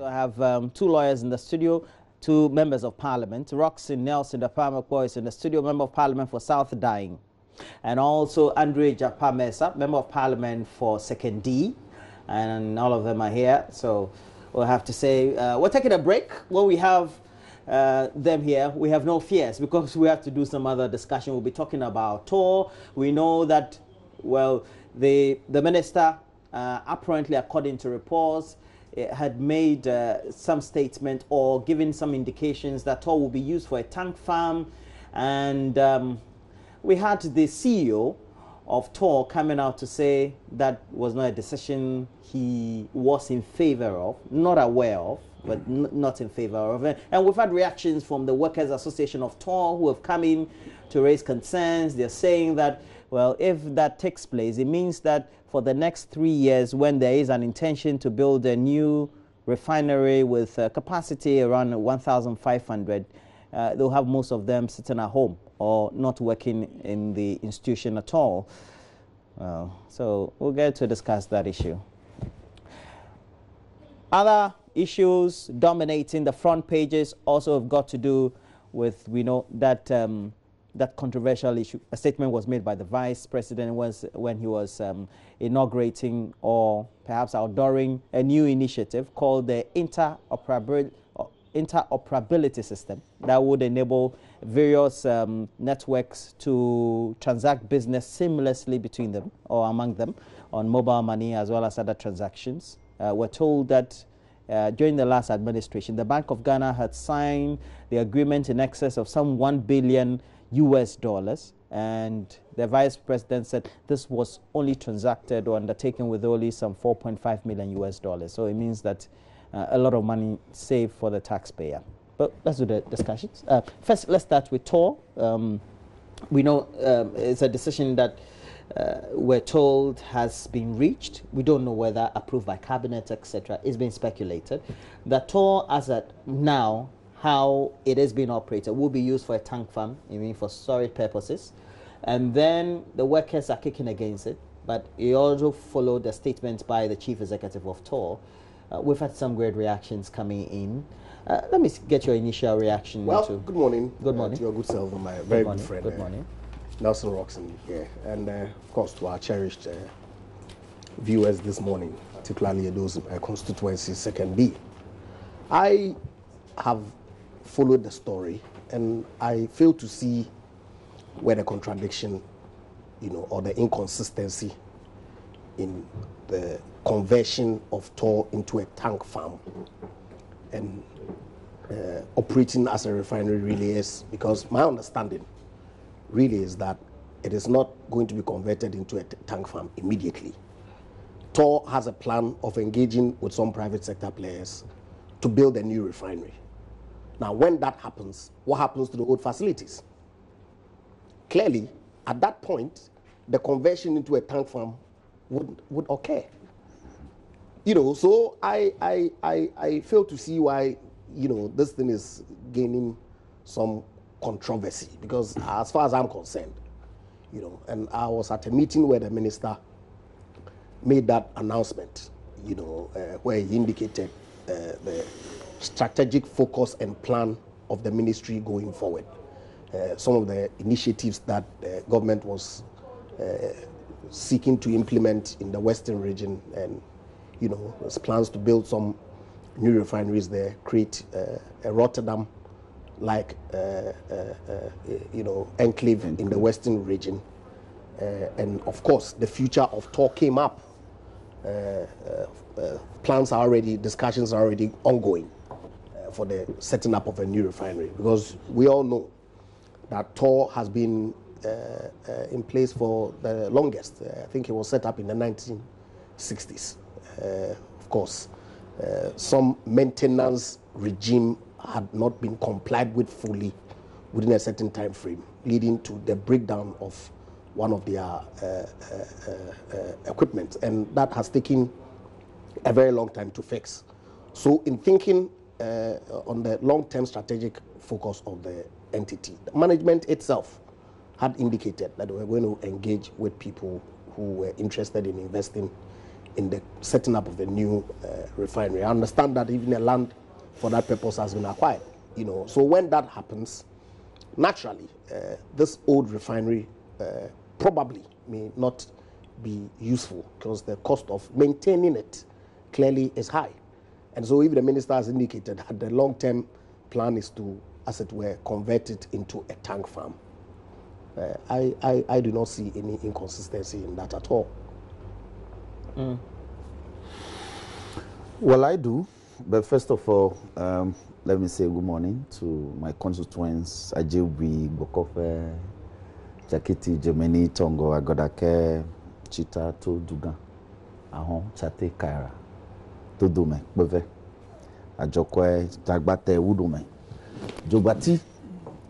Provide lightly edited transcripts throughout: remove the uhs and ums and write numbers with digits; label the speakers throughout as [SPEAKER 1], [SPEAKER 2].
[SPEAKER 1] So I have two lawyers in the studio, two members of parliament. Roxy Nelson, the Parliament boy, is in the studio, member of parliament for South Dying. And also Andre Japamesa, member of parliament for Second D. And all of them are here. So we'll have to say, we're taking a break. When we have them here, we have no fears because we have to do some other discussion. We'll be talking about TOR. We know that, well, the minister, apparently according to reports, had made some statement or given some indications that TOR will be used for a tank farm. And we had the CEO of TOR coming out to say that was not a decision he was in favor of, not aware of, but not in favor of it. And we've had reactions from the Workers' Association of TOR who have come in to raise concerns. They're saying that, well, if that takes place, it means that for the next 3 years, when there is an intention to build a new refinery with capacity around 1,500, they'll have most of them sitting at home or not working in the institution at all. So we'll get to discuss that issue. Other issues dominating the front pages also have got to do with, we know that that controversial issue. A statement was made by the Vice President when he was inaugurating or perhaps outdooring a new initiative called the interoperability system that would enable various networks to transact business seamlessly between them or among them on mobile money as well as other transactions. We're told that during the last administration, the Bank of Ghana had signed the agreement in excess of some $1 billion, and the Vice President said this was only transacted or undertaken with only some $4.5 million. So it means that a lot of money saved for the taxpayer. But let's do the discussions. First, let's start with TOR. We know it's a decision that we're told has been reached. We don't know whether approved by cabinet, etc. It's been speculated. The TOR, as at now, how it is being operated, will be used for a tank farm, I mean for storage purposes. And then the workers are kicking against it. But it also followed the statement by the chief executive of TOR. We've had some great reactions coming in. Let me get your initial reaction.
[SPEAKER 2] Well, good morning.
[SPEAKER 1] Good morning.
[SPEAKER 2] To your good self and my very good friend.
[SPEAKER 1] Good morning.
[SPEAKER 2] Nelson Roxon here. And of course to our cherished viewers this morning, particularly those in my constituency, Second B. I have followed the story and I fail to see where the contradiction, or the inconsistency in the conversion of TOR into a tank farm and operating as a refinery really is, because my understanding really is that it is not going to be converted into a tank farm immediately. TOR has a plan of engaging with some private sector players to build a new refinery. Now, when that happens, what happens to the old facilities? Clearly, at that point, the conversion into a tank farm would occur. So I fail to see why, this thing is gaining some controversy, because as far as I'm concerned, and I was at a meeting where the minister made that announcement, where he indicated the strategic focus and plan of the ministry going forward. Some of the initiatives that the government was seeking to implement in the Western region, and there's plans to build some new refineries there, create a Rotterdam-like enclave in the Western region, and of course the future of TOR came up. Plans are already, discussions are already ongoing for the setting up of a new refinery, because we all know that TOR has been in place for the longest. I think it was set up in the 1960s. Of course, some maintenance regime had not been complied with fully within a certain time frame, leading to the breakdown of one of their equipment, and that has taken a very long time to fix. So in thinking on the long-term strategic focus of the entity, the management itself had indicated that they were going to engage with people who were interested in investing in the setting up of the new refinery. I understand that even a land for that purpose has been acquired. So when that happens, naturally, this old refinery probably may not be useful because the cost of maintaining it clearly is high. And so if the minister has indicated that the long-term plan is to, as it were, convert it into a tank farm, I do not see any inconsistency in that at all.
[SPEAKER 3] Well, I do. But first of all, let me say good morning to my constituents, Ajewi, Bokofe, Jakiti, Germany, Tongo, Agodake, Chita, Toduga, Ahon, Chate, Kaira, Todume, Bove, Ajokwe, Tagbate, Udume, Jobati,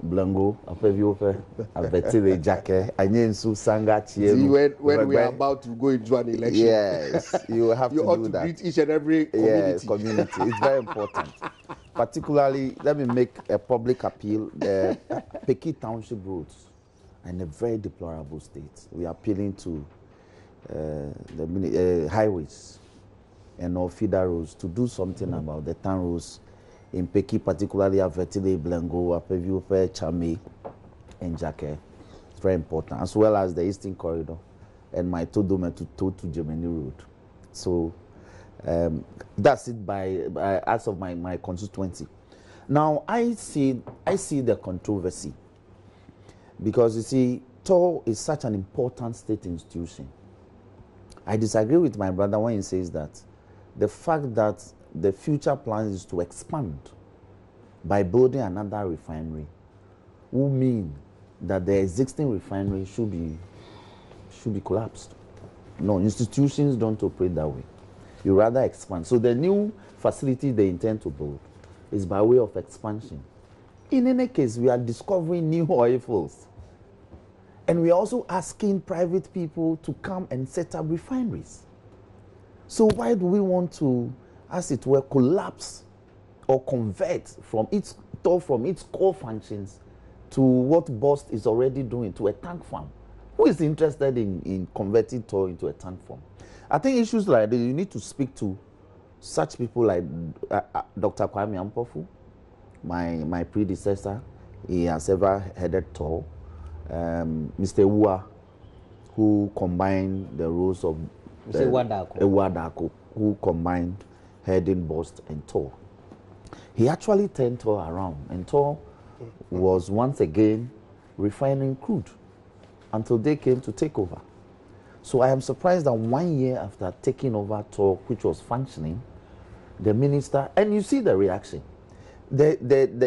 [SPEAKER 3] Blango, Apeviofe, Avetile, Jake, Anyensu, Sanga, Chielu.
[SPEAKER 2] When we are about to go into an election,
[SPEAKER 3] yes, you have
[SPEAKER 2] you
[SPEAKER 3] to
[SPEAKER 2] ought
[SPEAKER 3] do
[SPEAKER 2] to
[SPEAKER 3] that.
[SPEAKER 2] greet each and every community.
[SPEAKER 3] Yes, community. It's very important. Particularly, let me make a public appeal. Peki Township roads are in a very deplorable state. We are appealing to the highways and all feeder roads to do something about the town roads in Peki, particularly Avetile, Blango, Apeviofe, Chame, and Jake. It's very important, as well as the Eastern Corridor and my Todome to Germany Road. So that's it as of my constituency. Now I see the controversy because you see TOR is such an important state institution. I disagree with my brother when he says that the fact that the future plan is to expand by building another refinery will mean that the existing refinery should be collapsed. No, institutions don't operate that way. You rather expand. So the new facility they intend to build is by way of expansion. In any case, we are discovering new oil fields. And we are also asking private people to come and set up refineries. So why do we want to, as it were, collapse or convert from its core functions to what Bost is already doing, to a tank farm? Who is interested in converting TOR into a tank farm? I think issues like this, you need to speak to such people like Dr. Kwame Ampofu, my predecessor. He has ever headed TOR. Mr. Ewa, who combined the roles of Ewadako, who combined heading Bost and TOR. He actually turned TOR around, and TOR was once again refining crude until they came to take over. So I am surprised that 1 year after taking over TOR, which was functioning, the minister, and you see the reaction, the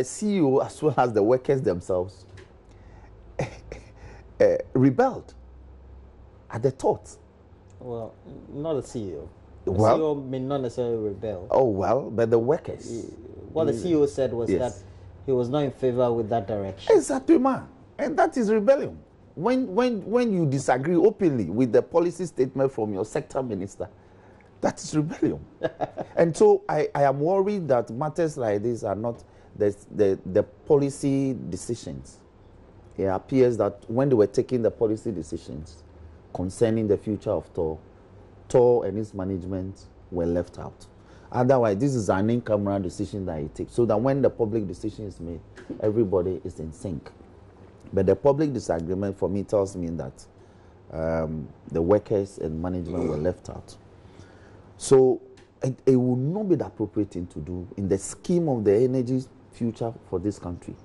[SPEAKER 3] CEO as well as the workers themselves rebelled at the thought.
[SPEAKER 1] Well, not the CEO. The
[SPEAKER 3] Well,
[SPEAKER 1] CEO may not necessarily rebel.
[SPEAKER 3] Oh, well, but the workers.
[SPEAKER 1] What the CEO said was
[SPEAKER 3] Yes.
[SPEAKER 1] that he was not in favor with that direction.
[SPEAKER 3] Exactly, man. And that is rebellion. When you disagree openly with the policy statement from your sector minister, that is rebellion. And so I am worried that matters like this are not the policy decisions. It appears that when they were taking the policy decisions concerning the future of TOR and its management were left out. Otherwise, this is an in-camera decision that it takes, so that when the public decision is made, everybody is in sync. But the public disagreement for me tells me that the workers and management were left out. So it would not be the appropriate thing to do in the scheme of the energy future for this country.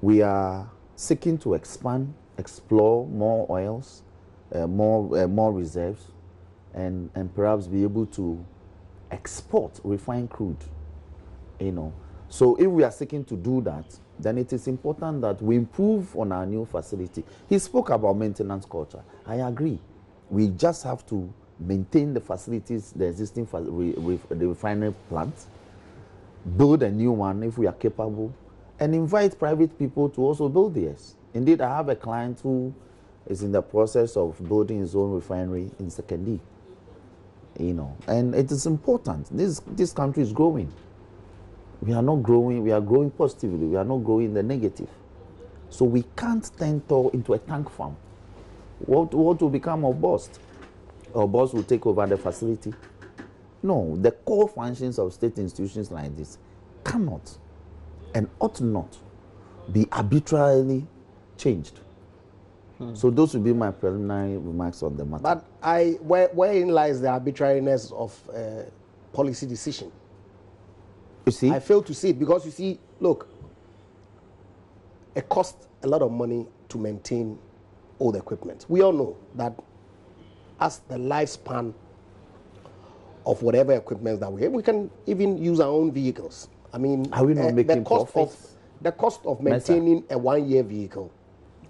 [SPEAKER 3] We are seeking to expand, explore more oils, more reserves, and perhaps be able to export refined crude. So if we are seeking to do that, then it is important that we improve on our new facility. He spoke about maintenance culture. I agree. We just have to maintain the facilities, the existing the refinery plant, build a new one if we are capable, and invite private people to also build theirs. Indeed, I have a client who is in the process of building his own refinery in Sekendi. And it is important. This country is growing. We are not growing, we are growing positively, we are not growing in the negative. So we can't turn TOR into a tank farm. What will become of Bost? or boss will take over the facility. No, the core functions of state institutions like this cannot and ought not be arbitrarily changed. So those would be my preliminary remarks on the matter.
[SPEAKER 2] But wherein lies the arbitrariness of policy decision?
[SPEAKER 3] You see?
[SPEAKER 2] I fail to see it because, you see, look, it costs a lot of money to maintain old equipment. We all know that as the lifespan of whatever equipment that we have, we can even use our own vehicles. I mean,
[SPEAKER 3] are we not making profits?
[SPEAKER 2] The cost of maintaining a 1-year vehicle,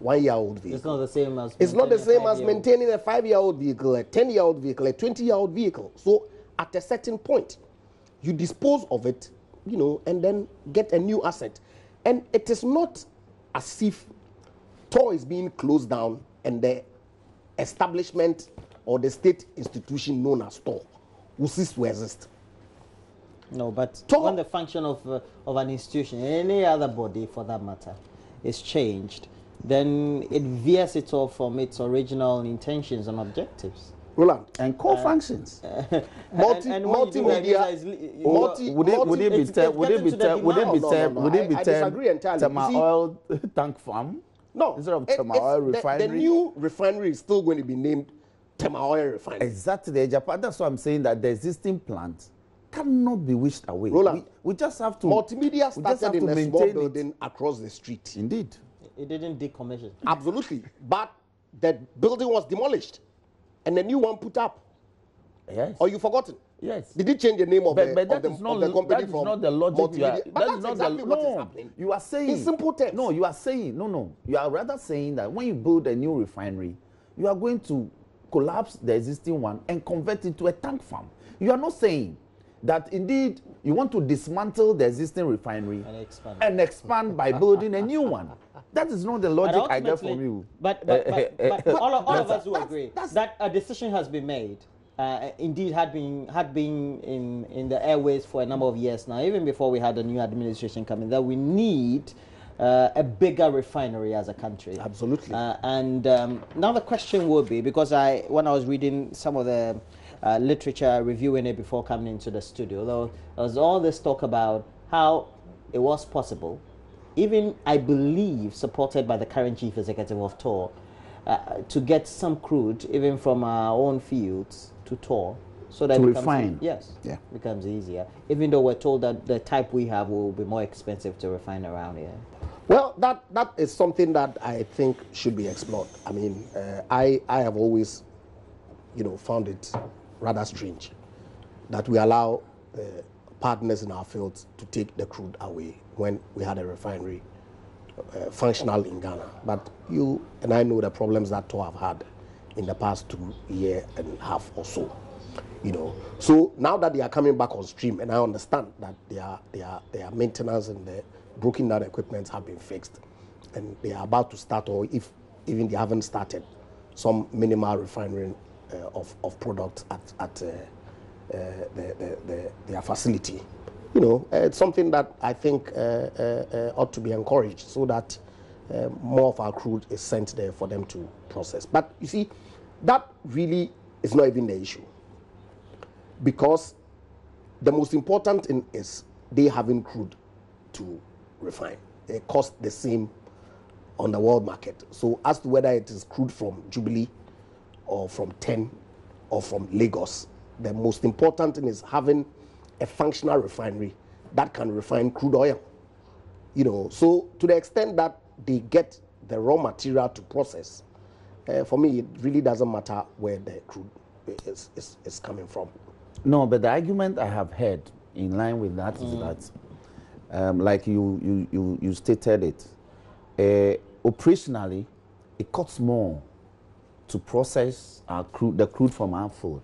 [SPEAKER 2] 1-year-old vehicle.
[SPEAKER 1] It's not the same as.
[SPEAKER 2] It's not the same as maintaining a 5-year-old vehicle, a 10-year-old vehicle, a 20-year-old vehicle. So at a certain point, you dispose of it, you know, and then get a new asset. And it is not as if TOR is being closed down and the establishment or the state institution known as TOR will cease to exist.
[SPEAKER 1] No, but
[SPEAKER 2] TOR,
[SPEAKER 1] when the function of an institution, any other body for that matter, is changed, then it veers it off from its original intentions and objectives.
[SPEAKER 2] Roland.
[SPEAKER 3] And core functions.
[SPEAKER 2] Multimedia.
[SPEAKER 3] Would it be Tema Oil Tank Farm?
[SPEAKER 2] No.
[SPEAKER 3] Instead of Tema Oil Refinery?
[SPEAKER 2] The new refinery is still going to be named Tema Oil Refinery.
[SPEAKER 3] Exactly, Japan. That's why I'm saying that the existing plant cannot be wished away.
[SPEAKER 2] Roland,
[SPEAKER 3] we just have to.
[SPEAKER 2] Multimedia started in a small building across the street.
[SPEAKER 3] Indeed.
[SPEAKER 1] It didn't decommission.
[SPEAKER 2] Absolutely. But the building was demolished and the new one put up.
[SPEAKER 3] Yes.
[SPEAKER 2] Or you forgotten?
[SPEAKER 3] Yes.
[SPEAKER 2] Did you change the name of the
[SPEAKER 3] that is
[SPEAKER 2] company from
[SPEAKER 3] that is not the logic you are.
[SPEAKER 2] But that's exactly what is happening.
[SPEAKER 3] You are saying
[SPEAKER 2] in simple terms.
[SPEAKER 3] No, you are saying no. You are rather saying that when you build a new refinery, you are going to collapse the existing one and convert it into a tank farm. You are not saying that indeed you want to dismantle the existing refinery and expand by building a new one. That is not the logic I get from you.
[SPEAKER 1] But all of us will agree that a decision has been made. Indeed, had been in the airways for a number of years now, even before we had a new administration coming, that we need a bigger refinery as a country.
[SPEAKER 2] Absolutely.
[SPEAKER 1] And now the question would be, because when I was reading some of the literature, reviewing it before coming into the studio, there was all this talk about how it was possible, even I believe supported by the current chief executive of TOR, to get some crude even from our own fields to TOR, so that
[SPEAKER 3] to
[SPEAKER 1] it
[SPEAKER 3] refine.
[SPEAKER 1] Becomes easier. Even though we're told that the type we have will be more expensive to refine around here.
[SPEAKER 2] Well, that is something that I think should be explored. I mean, I have always, found it rather strange that we allow partners in our fields to take the crude away when we had a refinery functional in Ghana. But you and I know the problems that TOR have had in the past 2 years and a half or so. So now that they are coming back on stream, and I understand that their maintenance and the broken down equipment have been fixed, and they are about to start, or if even they haven't started, some minimal refinery of products at their facility. It's something that I think ought to be encouraged, so that more of our crude is sent there for them to process. But you see, that really is not even the issue, because the most important thing is they having crude to refine. It costs the same on the world market. So as to whether it is crude from Jubilee or from TEN or from Lagos, the most important thing is having a functional refinery that can refine crude oil. So to the extent that they get the raw material to process, for me, it really doesn't matter where the crude is coming from.
[SPEAKER 3] No, but the argument I have heard in line with that is that, like you stated it, operationally, it costs more to process the crude from our field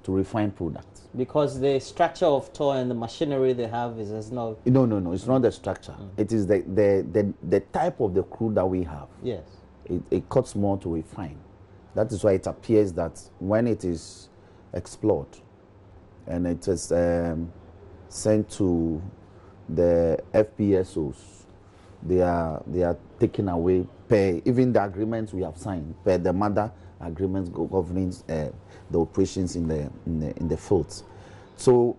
[SPEAKER 3] to refine products.
[SPEAKER 1] Because the structure of TOR and the machinery they have is not...
[SPEAKER 3] No, it's not the structure. It is the type of the crude that we have.
[SPEAKER 1] Yes.
[SPEAKER 3] It costs more to refine. That is why it appears that when it is explored and it is sent to the FPSOs, they are taken away per even the agreements we have signed per the mother agreements governing the operations in the fields. So,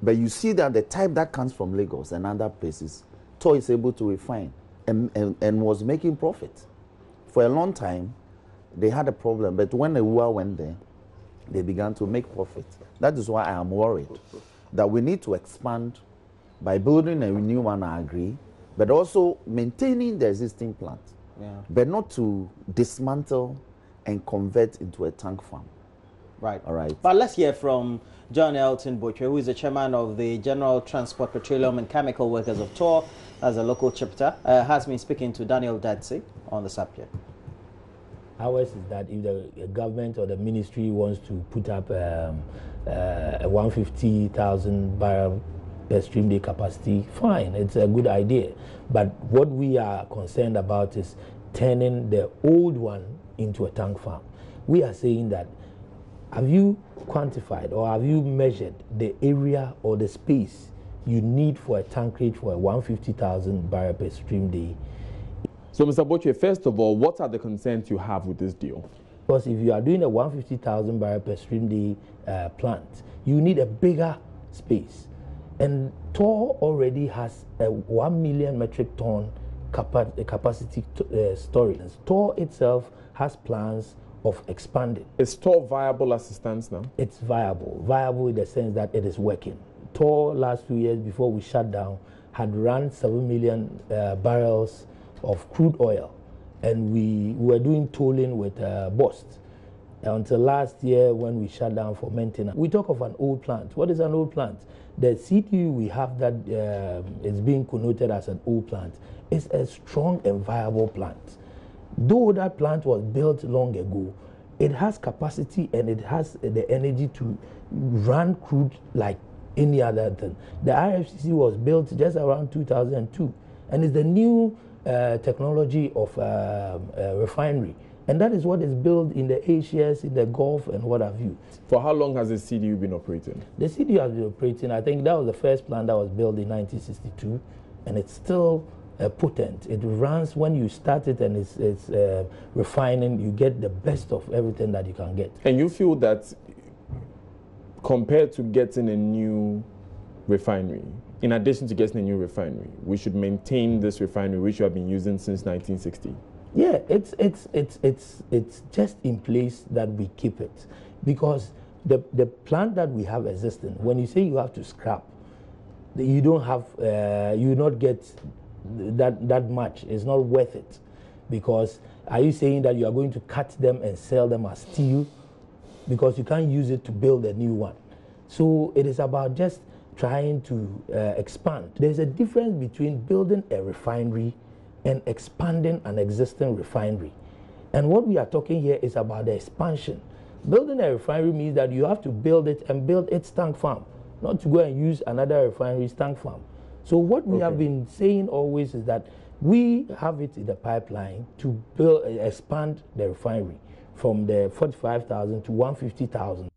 [SPEAKER 3] but you see that the type that comes from Lagos and other places, TOR is able to refine and was making profit. For a long time, they had a problem, but when the war went there, they began to make profit. That is why I am worried that we need to expand by building a new one, I agree, but also maintaining the existing plant, but not to dismantle and convert into a tank farm.
[SPEAKER 1] Right.
[SPEAKER 3] All right.
[SPEAKER 1] But let's hear from John Elton Butcher, who is the chairman of the General Transport, Petroleum and Chemical Workers of TOR as a local chapter, has been speaking to Daniel Dadsey on the subject.
[SPEAKER 4] Ours is that if the government or the ministry wants to put up a 150,000 barrel per stream day capacity, fine, it's a good idea. But what we are concerned about is turning the old one into a tank farm. We are saying that, have you quantified or have you measured the area or the space you need for a tankage for a 150,000 barrel per stream day?
[SPEAKER 5] So, Mr. Butcher, first of all, what are the concerns you have with this deal?
[SPEAKER 4] Because if you are doing a 150,000 barrel per stream day plant, you need a bigger space. And TOR already has a 1 million metric ton capacity storage. TOR itself has plans of expanding.
[SPEAKER 5] Is TOR viable as it stands now?
[SPEAKER 4] It's viable. Viable in the sense that it is working. TOR last 2 years before we shut down had run 7 million barrels of crude oil, and we were doing tolling with Bost until last year when we shut down for maintenance. We talk of an old plant. What is an old plant? The CTU we have that is being connoted as an old plant is a strong and viable plant. Though that plant was built long ago, it has capacity and it has the energy to run crude like any other thing. The RFCC was built just around 2002, and it's the new technology of refinery, and that is what is built in the Asias, in the Gulf, and what have you.
[SPEAKER 5] For how long has the CDU been operating? The
[SPEAKER 4] CDU has been operating, I think that was the first plant that was built in 1962, and it's still potent. It runs when you start it and it's refining, you get the best of everything that you can get.
[SPEAKER 5] And you feel that compared to getting a new refinery, in addition to getting a new refinery, we should maintain this refinery which you have been using since 1960?
[SPEAKER 4] Yeah, it's just in place that we keep it, because the plant that we have existing, when you say you have to scrap, you don't have you not get that much. It's not worth it, because are you saying that you are going to cut them and sell them as steel, because you can't use it to build a new one? So it is about just trying to expand. There's a difference between building a refinery and expanding an existing refinery. And what we are talking here is about the expansion. Building a refinery means that you have to build it and build its tank farm, not to go and use another refinery's tank farm. So what we have been saying always is that we have it in the pipeline to build, expand the refinery from the 45,000 to 150,000.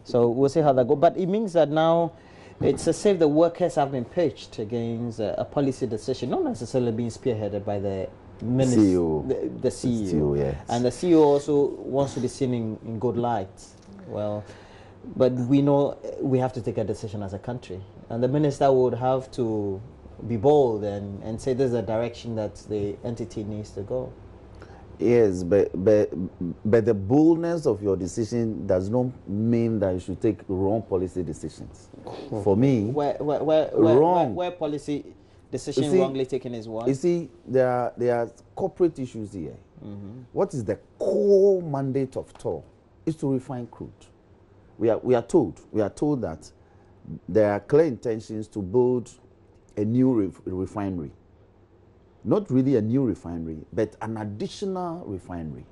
[SPEAKER 1] So we'll see how that goes. But it means that now it's as if the workers have been pitched against a policy decision, not necessarily being spearheaded by the
[SPEAKER 3] CEO.
[SPEAKER 1] The CEO.
[SPEAKER 3] CEO, yes.
[SPEAKER 1] And the CEO also wants to be seen in good light. Well, but we know we have to take a decision as a country. And the minister would have to be bold and say this is the direction that the entity needs to go.
[SPEAKER 3] Yes, but the boldness of your decision does not mean that you should take wrong policy decisions. For me,
[SPEAKER 1] where policy decision wrongly taken is what?
[SPEAKER 3] You see, there are corporate issues here. What is the core mandate of TOR? Is to refine crude. We are told that there are clear intentions to build a new refinery. Not really a new refinery, but an additional refinery.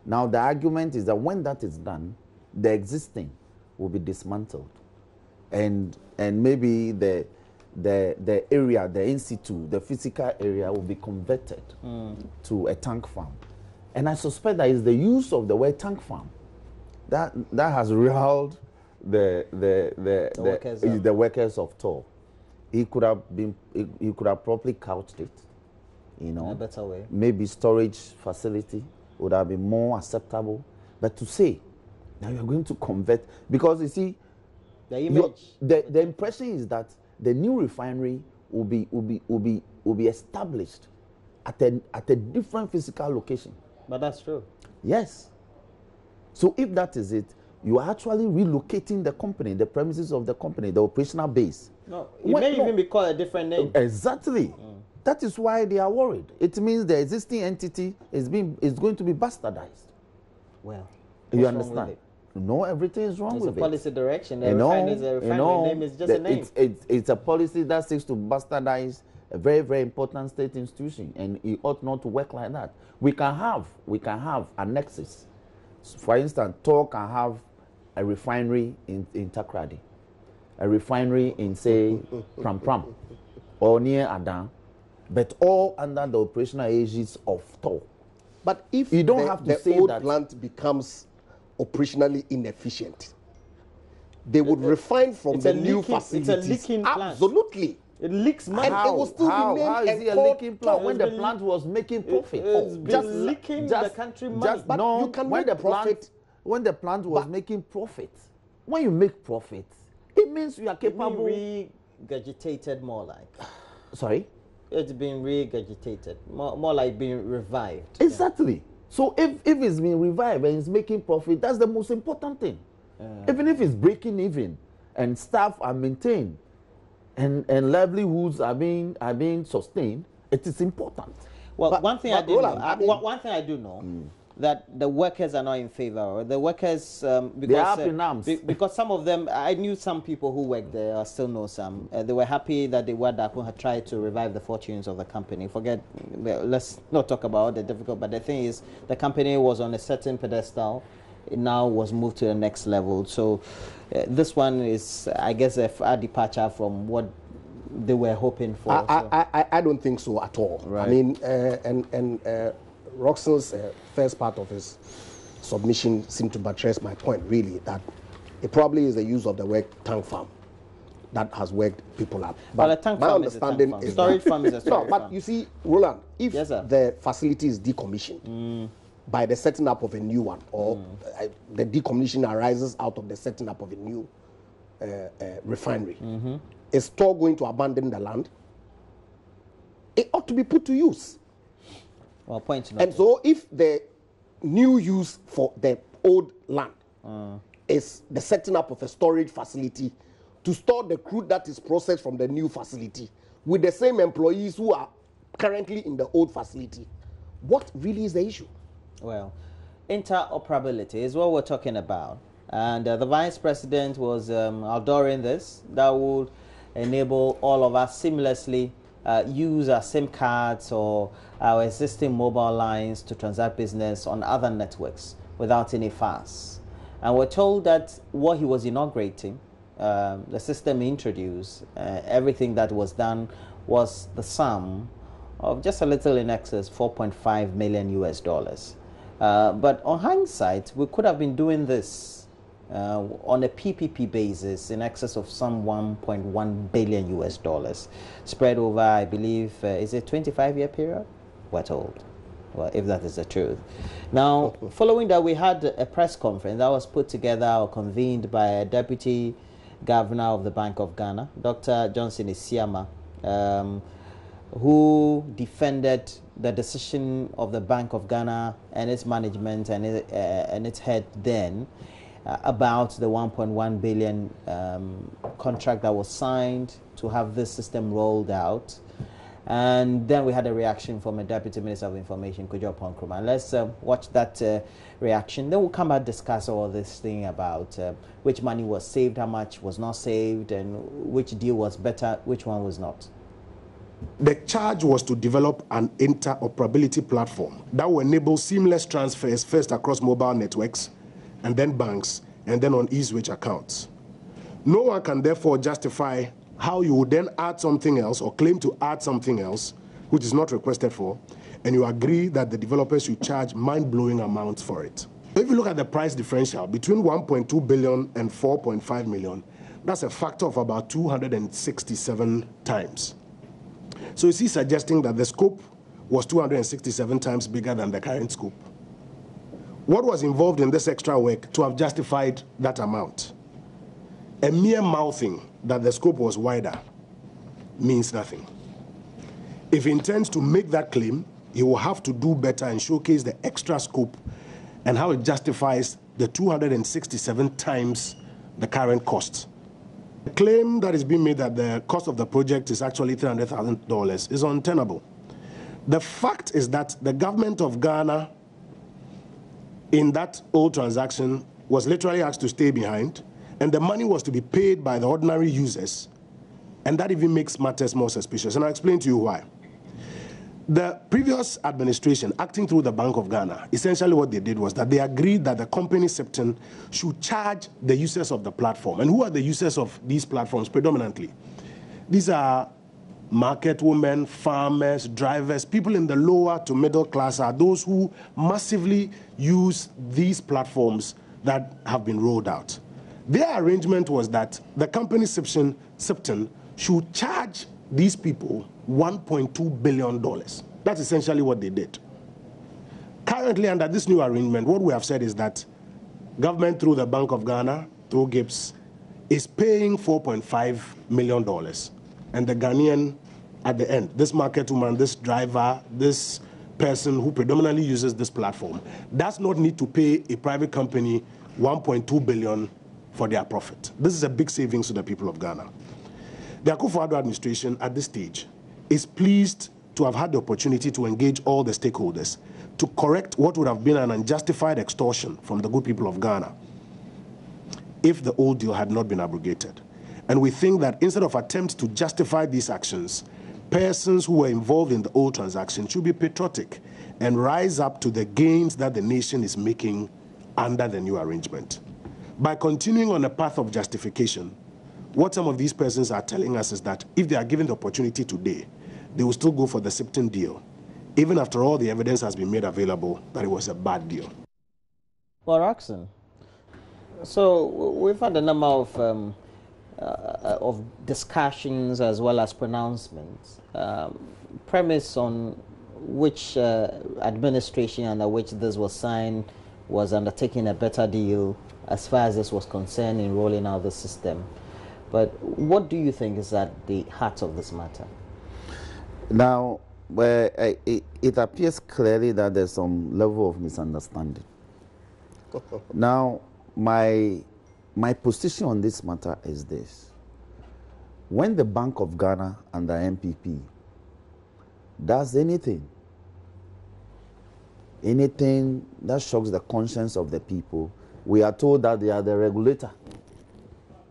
[SPEAKER 3] Now the argument is that when that is done, the existing will be dismantled, and maybe the area, the in situ, the physical area will be converted to a tank farm. And I suspect that is the use of the word tank farm that has riled the workers of TOR. He could have properly couched it you know.
[SPEAKER 1] In a better way.
[SPEAKER 3] Maybe storage facility would have been more acceptable. But to say that you're going to convert, because you see,
[SPEAKER 1] the image,
[SPEAKER 3] the impression is that the new refinery will be established at a different physical location.
[SPEAKER 1] But that's true.
[SPEAKER 3] Yes. So if that is it, you are actually relocating the company, the premises of the company, the operational base.
[SPEAKER 1] No, it may even be called a different name.
[SPEAKER 3] Exactly. That is why they are worried. It means the existing entity is going to be bastardized.
[SPEAKER 1] Well,
[SPEAKER 3] you understand? No, everything is wrong with it.
[SPEAKER 1] It's a policy direction. The refinery is a refinery. Name is just a name.
[SPEAKER 3] It's a policy that seeks to bastardize a very, very important state institution, and it ought not to work like that. We can have annexes. For instance, TOR can have a refinery in Takrady, a refinery in, say, Pram or near Adan, but all under the operational aegis of TOR.
[SPEAKER 2] But if
[SPEAKER 3] you don't have to
[SPEAKER 2] the
[SPEAKER 3] say
[SPEAKER 2] old
[SPEAKER 3] that
[SPEAKER 2] plant becomes operationally inefficient, they would refine from the new facilities.
[SPEAKER 1] It's a leaking plant.
[SPEAKER 2] Absolutely.
[SPEAKER 1] It leaks money.
[SPEAKER 2] And it will still remain
[SPEAKER 3] how is it a leaking plant when the plant was making profit?
[SPEAKER 1] It's been leaking the country money.
[SPEAKER 2] But
[SPEAKER 3] no,
[SPEAKER 2] you can
[SPEAKER 3] when
[SPEAKER 2] make
[SPEAKER 3] the
[SPEAKER 2] profit.
[SPEAKER 3] When the plant was making profit, when you make profit, it means you are capable.
[SPEAKER 1] Regurgitated more like.
[SPEAKER 3] Sorry?
[SPEAKER 1] It's been regurgitated, more like being revived.
[SPEAKER 3] Exactly. Yeah. So if it's being revived and it's making profit, that's the most important thing. Even if it's breaking even and staff are maintained and livelihoods are being sustained, it is important.
[SPEAKER 1] Well, one thing I do know that the workers are not in favor. The workers, because some of them, I knew some people who worked there, I still know some. They were happy that the Wadako had tried to revive the fortunes of the company. Let's not talk about the difficult, but the thing is, the company was on a certain pedestal. It now was moved to the next level. So this one is, I guess, a departure from what they were hoping for.
[SPEAKER 2] I don't think so at all.
[SPEAKER 1] Right.
[SPEAKER 2] I mean, Roxon's first part of his submission seemed to buttress my point, really, that it probably is the use of the word tank farm that has worked people up.
[SPEAKER 1] But a tank farm is a tank farm. Storage farm is a storage farm.
[SPEAKER 2] But you see, Roland, if the facility is decommissioned by the setting up of a new one, or the decommission arises out of the setting up of a new refinery, is TOR going to abandon the land? It ought to be put to use.
[SPEAKER 1] Well, point
[SPEAKER 2] and so if the new use for the old land is the setting up of a storage facility to store the crude that is processed from the new facility with the same employees who are currently in the old facility, what really is the issue?
[SPEAKER 1] Well, interoperability is what we're talking about. And the Vice President was adoring this. That would enable all of us seamlessly use our SIM cards or our existing mobile lines to transact business on other networks without any fuss. And we're told that what he was inaugurating, the system he introduced, everything that was done was the sum of just a little in excess, $4.5 million US. But on hindsight, we could have been doing this on a PPP basis in excess of some $1.1 billion US, spread over, I believe, is it 25-year period? We're told. Well, if that is the truth. Now, following that, we had a press conference that was put together or convened by a Deputy Governor of the Bank of Ghana, Dr. Johnson Isiama, who defended the decision of the Bank of Ghana and its management and its head then about the 1.1 billion contract that was signed to have this system rolled out. And then we had a reaction from a Deputy Minister of Information, Kojo Ponkrumah. Let's watch that reaction. Then we'll come back and discuss all this thing about which money was saved, how much was not saved, and which deal was better, which one was not.
[SPEAKER 6] The charge was to develop an interoperability platform that will enable seamless transfers first across mobile networks, and then banks, and then on e-switch accounts. No one can therefore justify how you would then add something else or claim to add something else which is not requested for, and you agree that the developers should charge mind-blowing amounts for it. If you look at the price differential between 1.2 billion and 4.5 million, that's a factor of about 267 times. So is he suggesting that the scope was 267 times bigger than the current scope. What was involved in this extra work to have justified that amount? A mere mouthing that the scope was wider means nothing. If he intends to make that claim, he will have to do better and showcase the extra scope and how it justifies the 267 times the current cost. The claim that is being made that the cost of the project is actually $300,000 is untenable. The fact is that the government of Ghana in that old transaction was literally asked to stay behind, and the money was to be paid by the ordinary users, and that even makes matters more suspicious, and I'll explain to you why. The previous administration, acting through the Bank of Ghana, essentially what they did was that they agreed that the company Sipton should charge the users of the platform. And who are the users of these platforms predominantly? These are market women, farmers, drivers, people in the lower to middle class are those who massively use these platforms that have been rolled out. Their arrangement was that the company Sipton should charge these people $1.2 billion. That's essentially what they did. Currently, under this new arrangement, what we have said is that government through the Bank of Ghana, through GIPS, is paying $4.5 million. And the Ghanaian, at the end, this market woman, this driver, this person who predominantly uses this platform, does not need to pay a private company $1.2 billion for their profit. This is a big savings to the people of Ghana. The Akufo-Addo administration at this stage is pleased to have had the opportunity to engage all the stakeholders to correct what would have been an unjustified extortion from the good people of Ghana if the old deal had not been abrogated. And we think that instead of attempts to justify these actions, persons who were involved in the old transaction should be patriotic and rise up to the gains that the nation is making under the new arrangement. By continuing on a path of justification, what some of these persons are telling us is that if they are given the opportunity today, they will still go for the Sipton deal, even after all the evidence has been made available that it was a bad deal.
[SPEAKER 1] Well, Roxanne, so we've had a number of discussions as well as pronouncements, premise on which administration under which this was signed was undertaking a better deal as far as this was concerned in rolling out the system. But what do you think is at the heart of this matter?
[SPEAKER 3] Now, it appears clearly that there's some level of misunderstanding. Now, my position on this matter is this. When the Bank of Ghana and the MPP does anything that shocks the conscience of the people, we are told that they are the regulator.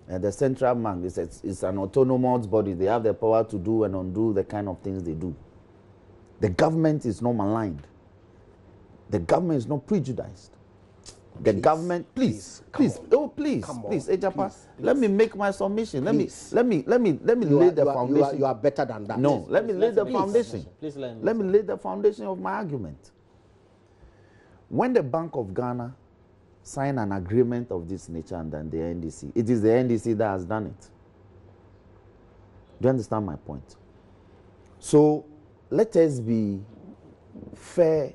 [SPEAKER 3] And the central bank is an autonomous body. They have the power to do and undo the kind of things they do. The government is not maligned. The government is not prejudiced. The government, please, Ejapa, let me make my submission. Let me lay the foundation.
[SPEAKER 2] You are better than that.
[SPEAKER 3] No, let me lay the foundation. Let me lay the foundation of my argument. When the Bank of Ghana sign an agreement of this nature and then the NDC, it is the NDC that has done it. Do you understand my point? So let us be fair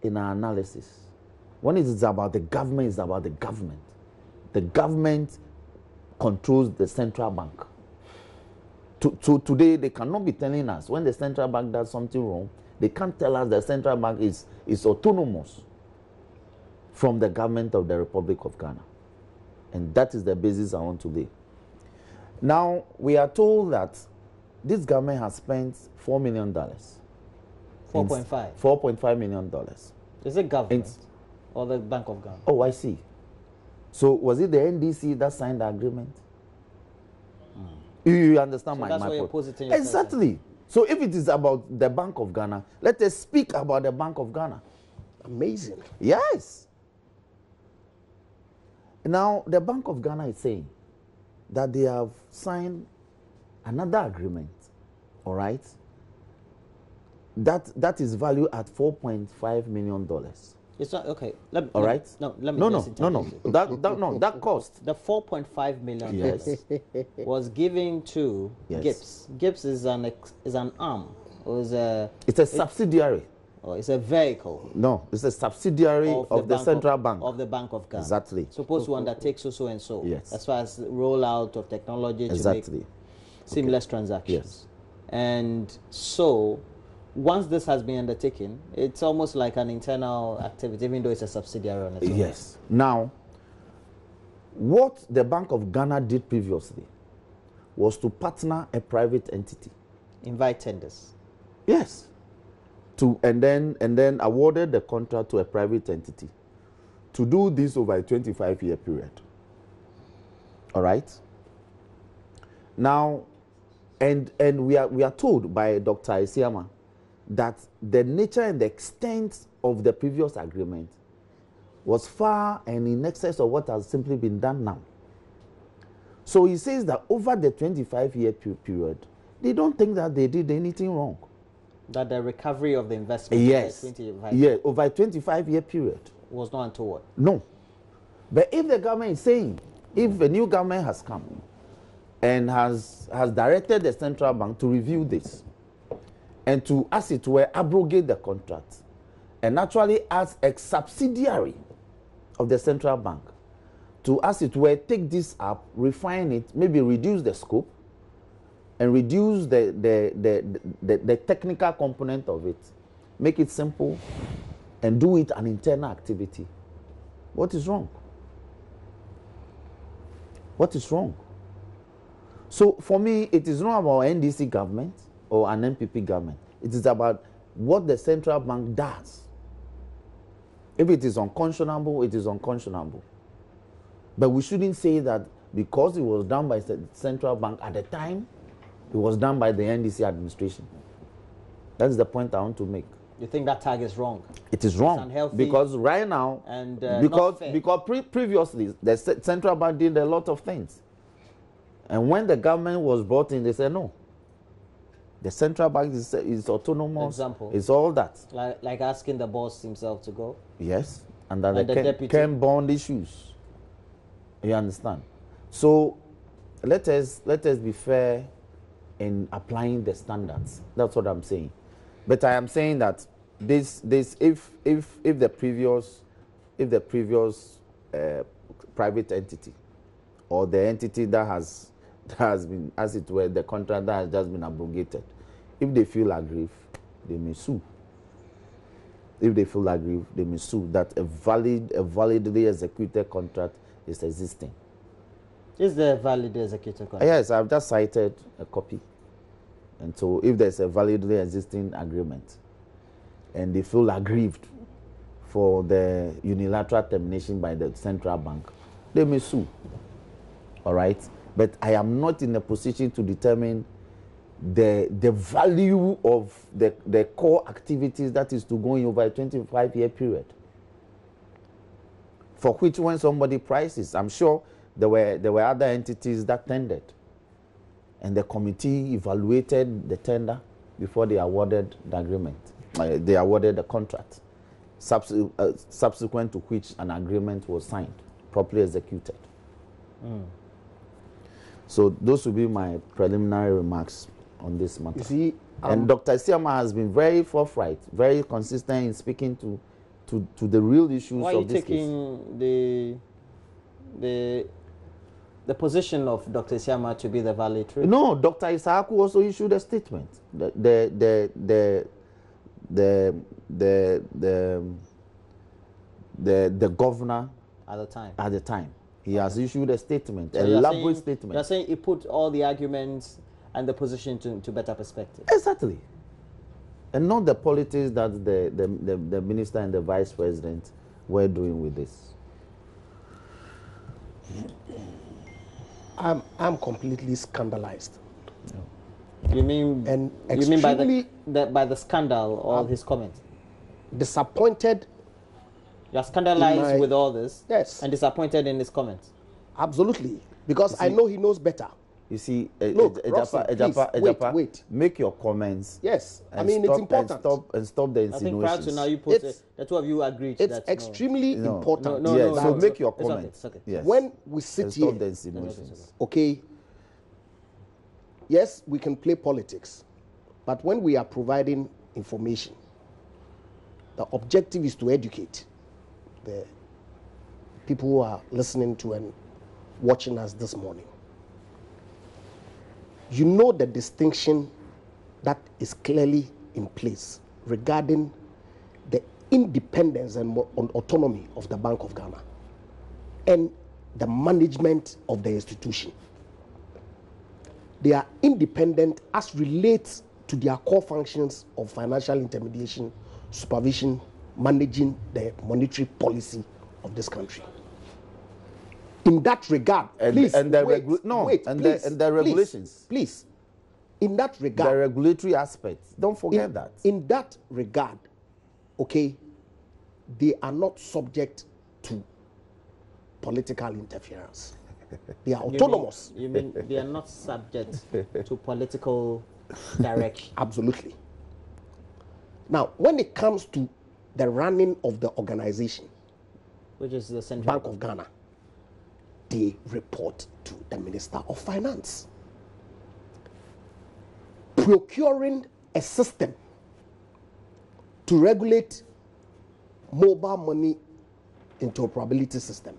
[SPEAKER 3] in our analysis. When it is about the government, it's about the government. The government controls the central bank. Today, they cannot be telling us when the central bank does something wrong, they can't tell us the central bank is autonomous from the government of the Republic of Ghana. And that is the basis I want to lay. Now, we are told that this government has spent $4 million.
[SPEAKER 1] 4.5.
[SPEAKER 3] $4.5 million.
[SPEAKER 1] Is it government or the Bank of Ghana?
[SPEAKER 3] Oh, I see. So was it the NDC that signed the agreement? You understand my point? Exactly. So if it is about the Bank of Ghana, let us speak about the Bank of Ghana.
[SPEAKER 2] Amazing.
[SPEAKER 3] Yes. Now, the Bank of Ghana is saying that they have signed another agreement, all right, that is valued at $4.5 million.
[SPEAKER 1] It's not okay.
[SPEAKER 3] All right.
[SPEAKER 1] No, let me
[SPEAKER 3] That cost.
[SPEAKER 1] The 4.5 million
[SPEAKER 3] yes.
[SPEAKER 1] was given to
[SPEAKER 3] yes.
[SPEAKER 1] GIPS. GIPS is an arm Or is a...
[SPEAKER 3] It's a subsidiary.
[SPEAKER 1] Or it's a vehicle?
[SPEAKER 3] No, it's a subsidiary of the central bank.
[SPEAKER 1] Of the Bank of Ghana.
[SPEAKER 3] Exactly.
[SPEAKER 1] Supposed to undertake so and so.
[SPEAKER 3] Yes.
[SPEAKER 1] As far as rollout of technology to make seamless transactions.
[SPEAKER 3] Yes.
[SPEAKER 1] And so, once this has been undertaken, it's almost like an internal activity, even though it's a subsidiary on its own.
[SPEAKER 3] Yes. Now, what the Bank of Ghana did previously was to partner a private entity.
[SPEAKER 1] Invite tenders.
[SPEAKER 3] Yes. And then awarded the contract to a private entity to do this over a 25-year period. All right? Now, and we are told by Dr. Isiama that the nature and the extent of the previous agreement was far and in excess of what has simply been done now. So he says that over the 25-year period, they don't think that they did anything wrong.
[SPEAKER 1] That the recovery of the investment
[SPEAKER 3] over a 25-year period
[SPEAKER 1] was not untoward.
[SPEAKER 3] No. But if the government is saying, if a new government has come and has directed the central bank to review this and to, as it were, abrogate the contract, and actually as a subsidiary of the central bank to, as it were, take this up, refine it, maybe reduce the scope and reduce the technical component of it, make it simple and do it an internal activity. What is wrong? What is wrong? So for me, it is not about NDC government or an NPP government. It is about what the central bank does. If it is unconscionable, it is unconscionable. But we shouldn't say that because it was done by the central bank at the time, it was done by the NDC administration. That is the point I want to make.
[SPEAKER 1] You think that tag is wrong?
[SPEAKER 3] It is wrong.
[SPEAKER 1] It's unhealthy
[SPEAKER 3] because right now,
[SPEAKER 1] and
[SPEAKER 3] because previously the central bank did a lot of things, and when the government was brought in, they said no. The central bank is autonomous.
[SPEAKER 1] Example.
[SPEAKER 3] It's all that.
[SPEAKER 1] Like asking the boss himself to go.
[SPEAKER 3] Yes, and that the
[SPEAKER 1] deputy
[SPEAKER 3] can bond issues. You understand? So let us be fair in applying the standards. That's what I'm saying. But I am saying that if the previous private entity or the entity that has been, as it were, the contract that has just been abrogated, if they feel aggrieved, they may sue. If they feel aggrieved, they may sue that a validly executed contract is existing.
[SPEAKER 1] Is there a validly executed contract?
[SPEAKER 3] Yes, I've just cited a copy. And so if there's a validly existing agreement and they feel aggrieved for the unilateral termination by the central bank, they may sue. All right? But I am not in a position to determine the value of the core activities that is to go in over a 25-year period. For which when somebody prices, I'm sure there were other entities that tendered. And the committee evaluated the tender before they awarded the agreement. They awarded the contract, subsequent to which an agreement was signed, properly executed. So those will be my preliminary remarks on this matter. You see, and Dr. Isiama has been very forthright, very consistent in speaking to the real issues of this case.
[SPEAKER 1] Why are you taking the position of Dr. Isiama to be the valid truth?
[SPEAKER 3] No, Dr. Isaaku also issued a statement. The governor at the time he has issued a statement, an elaborate statement.
[SPEAKER 1] You're saying he put all the arguments and the position to better perspective.
[SPEAKER 3] Exactly, and not the politics that the minister and the vice president were doing with this.
[SPEAKER 2] I'm completely scandalized.
[SPEAKER 1] You mean by the scandal or his comments?
[SPEAKER 2] Disappointed.
[SPEAKER 1] You're scandalized with all this?
[SPEAKER 2] Yes.
[SPEAKER 1] And disappointed in his comments?
[SPEAKER 2] Absolutely. Because I know he knows better.
[SPEAKER 3] You see,
[SPEAKER 2] Ejapa, wait.
[SPEAKER 3] Make your comments.
[SPEAKER 2] Yes. I mean, it's important.
[SPEAKER 3] And stop the insinuations.
[SPEAKER 1] I think prior to now, you put the two of you agreed
[SPEAKER 2] it's extremely important.
[SPEAKER 3] So make your comments.
[SPEAKER 1] It's okay.
[SPEAKER 3] Yes.
[SPEAKER 2] When we sit here,
[SPEAKER 3] stop the insinuations.
[SPEAKER 2] Okay, yes, we can play politics, But when we are providing information, the objective is to educate the people who are listening to and watching us this morning. You know the distinction that is clearly in place regarding the independence and autonomy of the Bank of Ghana and the management of the institution. They are independent as relates to their core functions of financial intermediation, supervision, managing the monetary policy of this country. In that regard, please,
[SPEAKER 3] and the regulations.
[SPEAKER 2] Please, in that regard.
[SPEAKER 3] The regulatory aspects, don't forget that.
[SPEAKER 2] In that regard, okay, they are not subject to political interference. They are autonomous.
[SPEAKER 1] You mean they are not subject to political direction?
[SPEAKER 2] Absolutely. Now, when it comes to the running of the organization,
[SPEAKER 1] which is the Central
[SPEAKER 2] Bank of Ghana, they report to the Minister of Finance. Procuring a system to regulate mobile money interoperability system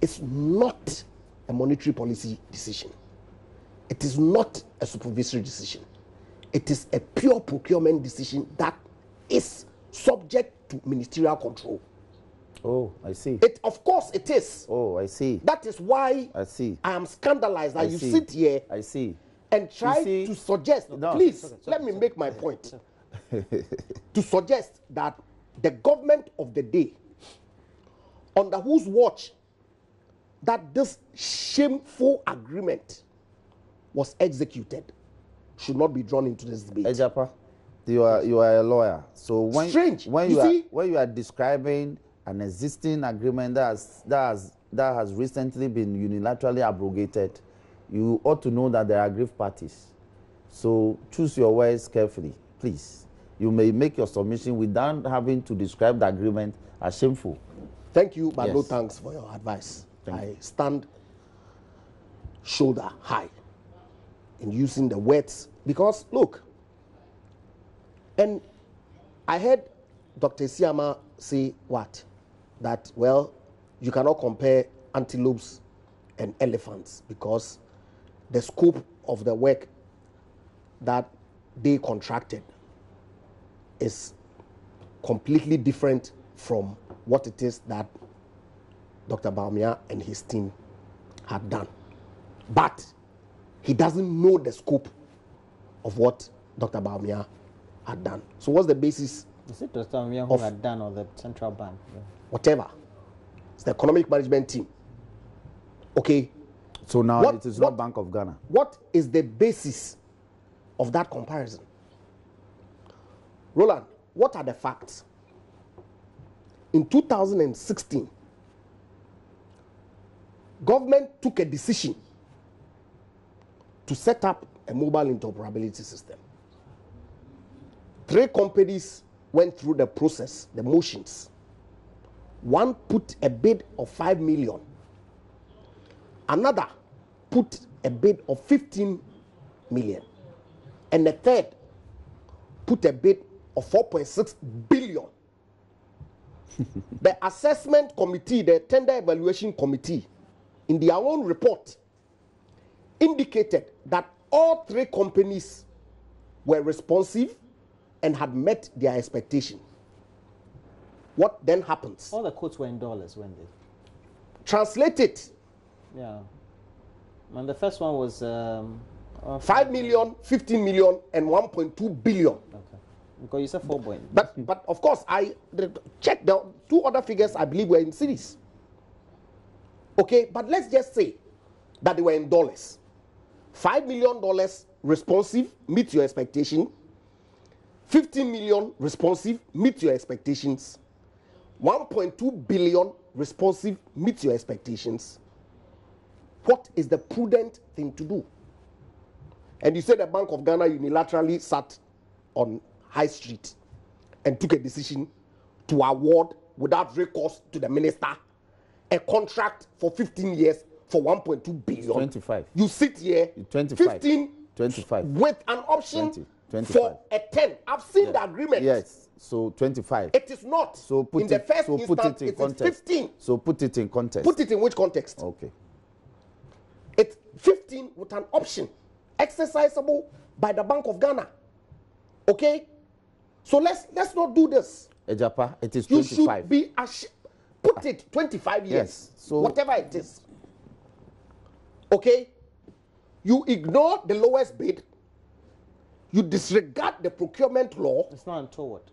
[SPEAKER 2] is not a monetary policy decision. It is not a supervisory decision. It is a pure procurement decision that is subject to ministerial control.
[SPEAKER 3] Oh, I see.
[SPEAKER 2] Of course it is.
[SPEAKER 3] Oh, I see.
[SPEAKER 2] That is why
[SPEAKER 3] I see.
[SPEAKER 2] I am scandalized that you sit here
[SPEAKER 3] I see.
[SPEAKER 2] and try to suggest, please, let me make my point, to suggest that the government of the day, under whose watch that this shameful agreement was executed, should not be drawn into this debate.
[SPEAKER 3] Ejapa, you are a lawyer, so when you are describing an existing agreement that has recently been unilaterally abrogated, you ought to know that there are aggrieved parties. So choose your words carefully, please. You may make your submission without having to describe the agreement as shameful.
[SPEAKER 2] Thank you, but no thanks for your advice. I stand shoulder high in using the words because, look, and I heard Dr. Siama say what? That, well, you cannot compare antelopes and elephants because the scope of the work that they contracted is completely different from what it is that Dr. Bawumia and his team had done. But he doesn't know the scope of what Dr. Bawumia had done. So what's the basis?
[SPEAKER 1] Is it Dr. Bawumia who had done, or the central bank? Yeah.
[SPEAKER 2] Whatever. It's the economic management team. Okay.
[SPEAKER 3] So now it is not Bank of Ghana.
[SPEAKER 2] What is the basis of that comparison? Roland, what are the facts? In 2016, government took a decision to set up a mobile interoperability system. 3 companies went through the process, the motions. One put a bid of 5 million. Another put a bid of 15 million. And the third put a bid of 4.6 billion. The assessment committee, the tender evaluation committee, in their own report, indicated that all 3 companies were responsive and had met their expectation. What then happens?
[SPEAKER 1] All the quotes were in dollars, weren't they?
[SPEAKER 2] Translate it.
[SPEAKER 1] Yeah. And the first one was
[SPEAKER 2] 5 million, 15 million, and 1.2 billion.
[SPEAKER 1] Okay. Because you said 4 point.
[SPEAKER 2] But of course, I checked the 2 other figures I believe were in cities. Okay, but let's just say that they were in dollars. $5 million responsive, meet your expectation. 15 million responsive, meet your expectations. 1.2 billion responsive, meet your expectations. What is the prudent thing to do? And you said the Bank of Ghana unilaterally sat on High Street and took a decision to award, without recourse to the minister, a contract for 15 years for 1.2 billion.
[SPEAKER 3] 25.
[SPEAKER 2] You sit here,
[SPEAKER 3] 25.
[SPEAKER 2] 15
[SPEAKER 3] 25.
[SPEAKER 2] With an option
[SPEAKER 3] 25.
[SPEAKER 2] for a 10. I've seen the agreement.
[SPEAKER 3] Yes, so 25.
[SPEAKER 2] It is not.
[SPEAKER 3] So put
[SPEAKER 2] in the
[SPEAKER 3] it,
[SPEAKER 2] first
[SPEAKER 3] so
[SPEAKER 2] instance,
[SPEAKER 3] put it in
[SPEAKER 2] it is
[SPEAKER 3] context.
[SPEAKER 2] 15.
[SPEAKER 3] So put it in context.
[SPEAKER 2] Put it in which context?
[SPEAKER 3] Okay.
[SPEAKER 2] It's 15 with an option exercisable by the Bank of Ghana. Okay? So let's not do this.
[SPEAKER 3] Ejapa, it is
[SPEAKER 2] You
[SPEAKER 3] 25.
[SPEAKER 2] should be put it 25 years.
[SPEAKER 3] Yes. So
[SPEAKER 2] whatever it is. Okay? You ignore the lowest bid. You disregard the procurement law.
[SPEAKER 1] It's not untoward.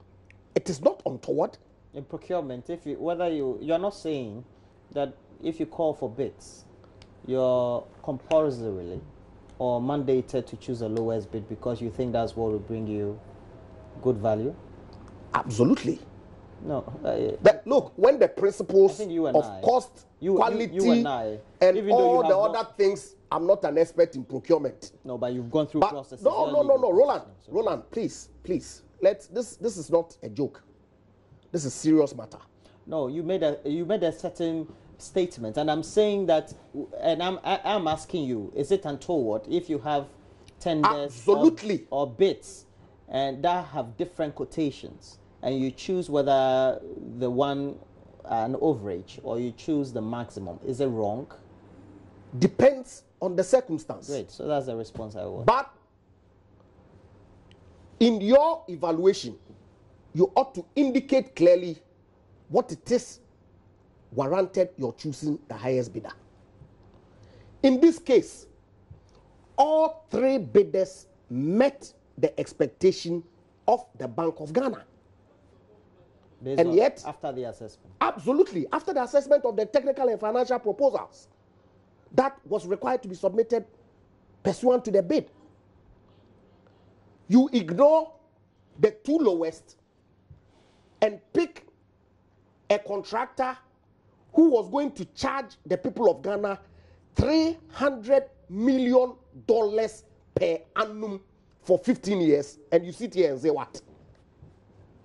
[SPEAKER 2] It is not untoward.
[SPEAKER 1] In procurement, if you you're not saying that if you call for bids, you're compulsorily or mandated to choose the lowest bid because you think that's what will bring you good value?
[SPEAKER 2] Absolutely.
[SPEAKER 1] No.
[SPEAKER 2] But look, when the principles
[SPEAKER 1] I think you and
[SPEAKER 2] of
[SPEAKER 1] I-
[SPEAKER 2] cost, quality, and
[SPEAKER 1] even though
[SPEAKER 2] all
[SPEAKER 1] you
[SPEAKER 2] the
[SPEAKER 1] have
[SPEAKER 2] other
[SPEAKER 1] not-
[SPEAKER 2] things, I'm not an expert in procurement.
[SPEAKER 1] No, but you've gone through
[SPEAKER 2] But
[SPEAKER 1] processes.
[SPEAKER 2] no, Roland, please. This is not a joke. This is serious matter.
[SPEAKER 1] No, you made a certain statement, and I'm saying that, and I'm asking you, is it untoward if you have tenders
[SPEAKER 2] Absolutely.
[SPEAKER 1] or bids, and that have different quotations, and you choose whether the one an overage or you choose the maximum? Is it wrong?
[SPEAKER 2] Depends on the circumstance.
[SPEAKER 1] Great. So that's the response I want.
[SPEAKER 2] But in your evaluation, you ought to indicate clearly what it is warranted you're choosing the highest bidder. In this case, all three bidders met the expectation of the Bank of Ghana.
[SPEAKER 1] Based
[SPEAKER 2] and
[SPEAKER 1] on-
[SPEAKER 2] yet-
[SPEAKER 1] after the assessment.
[SPEAKER 2] Absolutely. After the assessment of the technical and financial proposals that was required to be submitted pursuant to the bid, you ignore the two lowest and pick a contractor who was going to charge the people of Ghana $300 million per annum for 15 years, and you sit here and say what?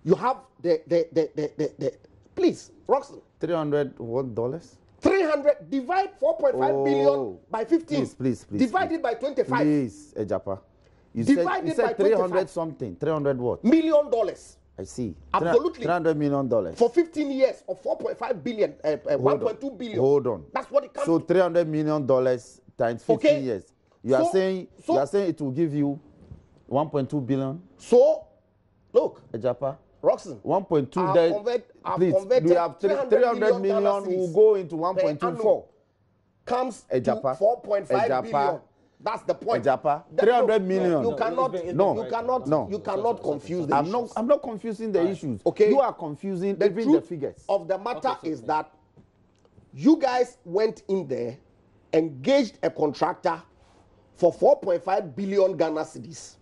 [SPEAKER 2] You have the please, Roxanne.
[SPEAKER 3] 300 what dollars?
[SPEAKER 2] 300 divide 4.5 billion by 15.
[SPEAKER 3] Please.
[SPEAKER 2] Divide it by 25
[SPEAKER 3] Please, Ejapa. You
[SPEAKER 2] Divide it by
[SPEAKER 3] said 300
[SPEAKER 2] 25.
[SPEAKER 3] something. 300 what?
[SPEAKER 2] million dollars
[SPEAKER 3] I see.
[SPEAKER 2] Absolutely.
[SPEAKER 3] $300 million.
[SPEAKER 2] for 15 years of 4.5 billion, 1.2 billion.
[SPEAKER 3] Hold on.
[SPEAKER 2] That's what it comes
[SPEAKER 3] So
[SPEAKER 2] to.
[SPEAKER 3] $300 million times 15
[SPEAKER 2] Okay.
[SPEAKER 3] years. You are
[SPEAKER 2] So-
[SPEAKER 3] saying
[SPEAKER 2] so-
[SPEAKER 3] you are saying it will give you 1.2 billion,
[SPEAKER 2] So, look,
[SPEAKER 3] Ejapa.
[SPEAKER 2] Roxanne,
[SPEAKER 3] 1.2
[SPEAKER 2] I've
[SPEAKER 3] then.
[SPEAKER 2] converted
[SPEAKER 3] Please, we have 300 million
[SPEAKER 2] Ghana
[SPEAKER 3] will
[SPEAKER 2] cedis
[SPEAKER 3] go into
[SPEAKER 2] per
[SPEAKER 3] 1.24.
[SPEAKER 2] comes
[SPEAKER 3] Ejapa.
[SPEAKER 2] to 4.5
[SPEAKER 3] Ejapa.
[SPEAKER 2] billion. That's the point.
[SPEAKER 3] Ejapa.
[SPEAKER 2] That-
[SPEAKER 3] 300
[SPEAKER 2] no,
[SPEAKER 3] million.
[SPEAKER 2] You
[SPEAKER 3] No,
[SPEAKER 2] cannot.
[SPEAKER 1] it's been-
[SPEAKER 3] No.
[SPEAKER 2] You cannot.
[SPEAKER 3] No.
[SPEAKER 2] You cannot confuse the issues.
[SPEAKER 3] I'm not confusing the issues.
[SPEAKER 2] Okay.
[SPEAKER 3] You are confusing
[SPEAKER 2] The
[SPEAKER 3] even the
[SPEAKER 2] truth
[SPEAKER 3] figures.
[SPEAKER 2] of the matter is that you guys went in there, engaged a contractor for 4.5 billion Ghana cedis,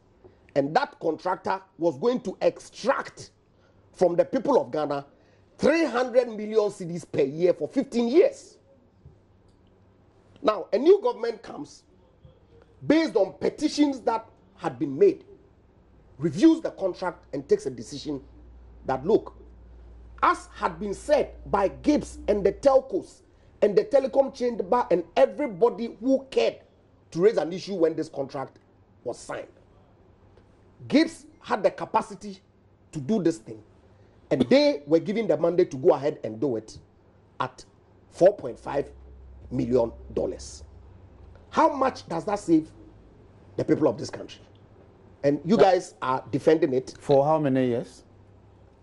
[SPEAKER 2] and that contractor was going to extract from the people of Ghana 300 million cedis per year for 15 years. Now, a new government comes based on petitions that had been made, reviews the contract and takes a decision that, look, as had been said by Gibbs and the telcos and the telecom chamber and everybody who cared to raise an issue when this contract was signed. Gibbs had the capacity to do this thing, and they were given the mandate to go ahead and do it at $4.5 million. How much does that save the people of this country? And you guys are defending it.
[SPEAKER 3] For how many years?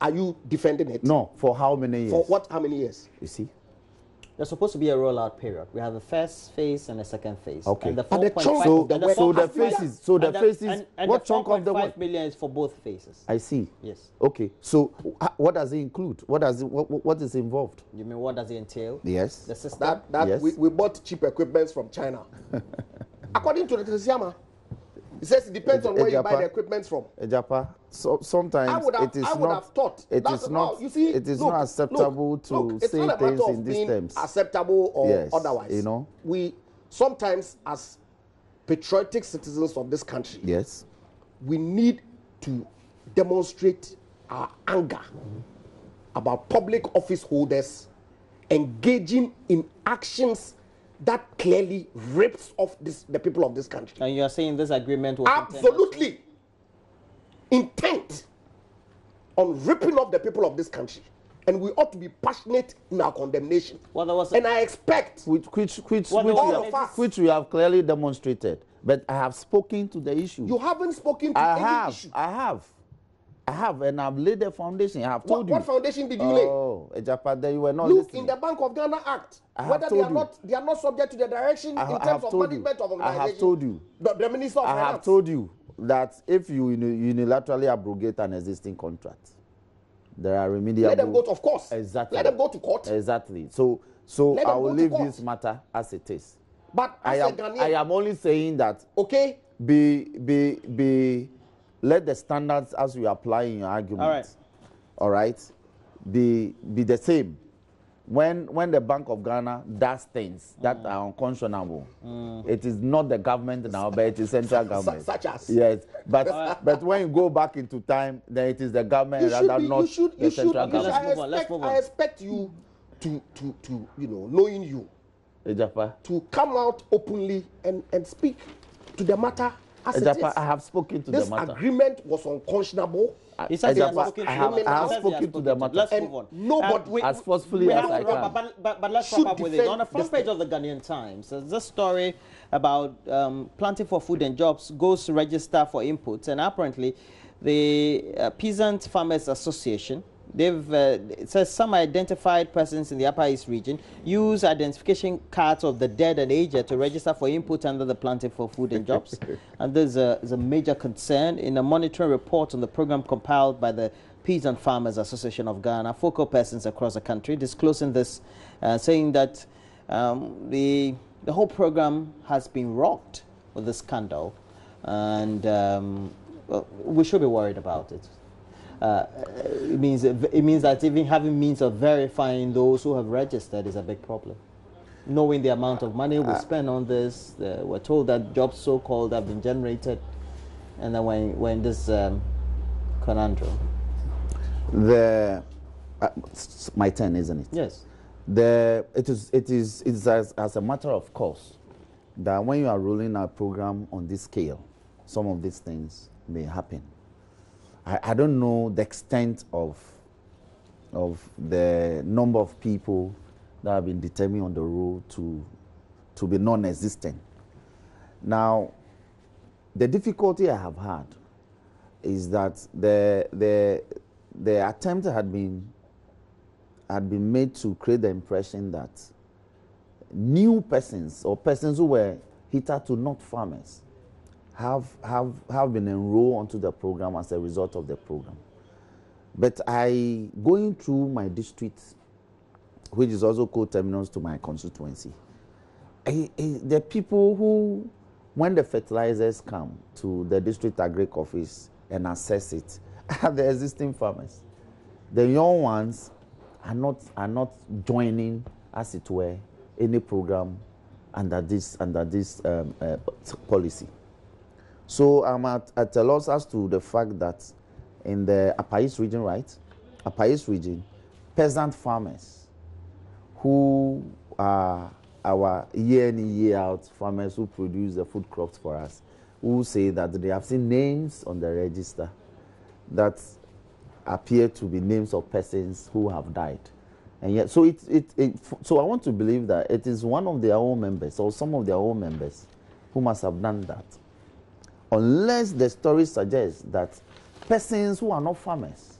[SPEAKER 2] Are you defending it?
[SPEAKER 3] No, for how many years?
[SPEAKER 2] For what? How many years?
[SPEAKER 3] You see?
[SPEAKER 1] There's supposed to be a rollout period. We have a first phase and a second phase.
[SPEAKER 3] Okay.
[SPEAKER 1] And the
[SPEAKER 2] But the
[SPEAKER 1] 4.5
[SPEAKER 2] chunk
[SPEAKER 3] So,
[SPEAKER 2] of the
[SPEAKER 1] and the
[SPEAKER 2] work
[SPEAKER 3] so the
[SPEAKER 2] has been done.
[SPEAKER 3] phases, so the
[SPEAKER 1] and
[SPEAKER 3] phases,
[SPEAKER 1] and
[SPEAKER 3] what
[SPEAKER 1] the
[SPEAKER 3] chunk of the
[SPEAKER 1] 4.5
[SPEAKER 3] work?
[SPEAKER 1] million is for both phases.
[SPEAKER 3] I see.
[SPEAKER 1] Yes.
[SPEAKER 3] Okay. So what does it include? What is involved?
[SPEAKER 1] You mean what does it entail?
[SPEAKER 3] Yes.
[SPEAKER 1] The system.
[SPEAKER 2] That
[SPEAKER 3] Yes.
[SPEAKER 2] we bought cheap equipment from China. According to the Tshiama, it says it depends on where you buy the equipment from.
[SPEAKER 3] Ejapa, so sometimes
[SPEAKER 2] I would have thought.
[SPEAKER 3] It
[SPEAKER 2] That's
[SPEAKER 3] is not.
[SPEAKER 2] you see,
[SPEAKER 3] it is
[SPEAKER 2] look,
[SPEAKER 3] not acceptable
[SPEAKER 2] look,
[SPEAKER 3] to
[SPEAKER 2] look, it's
[SPEAKER 3] say
[SPEAKER 2] not a matter
[SPEAKER 3] things
[SPEAKER 2] of
[SPEAKER 3] in these
[SPEAKER 2] being
[SPEAKER 3] terms.
[SPEAKER 2] acceptable or
[SPEAKER 3] Yes,
[SPEAKER 2] otherwise.
[SPEAKER 3] you know.
[SPEAKER 2] We sometimes, as patriotic citizens of this country,
[SPEAKER 3] Yes.
[SPEAKER 2] we need to demonstrate our anger about public office holders engaging in actions that clearly rips off the people of this country.
[SPEAKER 1] And you are saying this agreement was
[SPEAKER 2] Absolutely intent on ripping off the people of this country. And we ought to be passionate in our condemnation.
[SPEAKER 1] Well, there was
[SPEAKER 2] and I expect
[SPEAKER 3] which we have clearly demonstrated. But I have spoken to the issue.
[SPEAKER 2] You haven't spoken to any issue.
[SPEAKER 3] I have, and I've laid the foundation. I have told you.
[SPEAKER 2] What foundation did you lay?
[SPEAKER 3] Oh, Ejapa, you were not
[SPEAKER 2] Look
[SPEAKER 3] listening.
[SPEAKER 2] in the Bank of Ghana Act.
[SPEAKER 3] Whether
[SPEAKER 2] they are not subject to the direction in terms of management of organization.
[SPEAKER 3] I have told you.
[SPEAKER 2] The Minister of Finance.
[SPEAKER 3] I have told you that if you unilaterally abrogate an existing contract, there are remedial.
[SPEAKER 2] Let them go to, of course.
[SPEAKER 3] Exactly.
[SPEAKER 2] Let them go to court.
[SPEAKER 3] Exactly. So I will leave this matter as it is.
[SPEAKER 2] But
[SPEAKER 3] I am only saying that.
[SPEAKER 2] Okay.
[SPEAKER 3] Let the standards as we apply in your argument. All right. Be the same. When the Bank of Ghana does things that are unconscionable, it is not the government now, but it is central government.
[SPEAKER 2] Such as?
[SPEAKER 3] Yes, but when you go back into time, then it is the government rather not the central government.
[SPEAKER 2] I expect you to knowing you,
[SPEAKER 3] Ejapa,
[SPEAKER 2] to come out openly and speak to the matter as
[SPEAKER 3] Ejapa,
[SPEAKER 2] it is.
[SPEAKER 3] I have spoken to the matter.
[SPEAKER 2] This agreement was unconscionable.
[SPEAKER 1] He says
[SPEAKER 3] I have spoken to the matter.
[SPEAKER 1] Let's move on.
[SPEAKER 2] Nobody
[SPEAKER 3] as forcefully as I can.
[SPEAKER 1] But let's wrap up with it. On the front page of the Ghanaian Times, there's this story about Planting for Food and Jobs goes to register for inputs, and apparently the Peasant Farmers Association, it says some identified persons in the Upper East region use identification cards of the dead and aged to register for input under the Planting for Food and Jobs. And there's a major concern in a monitoring report on the program compiled by the Peasant Farmers Association of Ghana, focal persons across the country, disclosing this, saying that the whole program has been rocked with the scandal, and we should be worried about it. It means that even having means of verifying those who have registered is a big problem. Knowing the amount of money we spend on this, we're told that jobs so-called have been generated, and then when this conundrum.
[SPEAKER 3] My turn, isn't it?
[SPEAKER 1] Yes.
[SPEAKER 3] It is as a matter of course that when you are rolling a program on this scale, some of these things may happen. I don't know the extent of the number of people that have been determined on the road to be non-existent. Now, the difficulty I have had is that the attempt had been made to create the impression that new persons or persons who were hitherto not farmers have been enrolled onto the program as a result of the program. But going through my district, which is also co-terminus to my constituency, the people who, when the fertilizers come to the district agric office and assess it, are the existing farmers. The young ones are not joining, as it were, any program under this policy. So I'm at a loss as to the fact that in the Upper East region, Upper East region, peasant farmers who are our year in, year out farmers who produce the food crops for us, who say that they have seen names on the register that appear to be names of persons who have died. And yet, so I want to believe that it is one of their own members or some of their own members who must have done that. Unless the story suggests that persons who are not farmers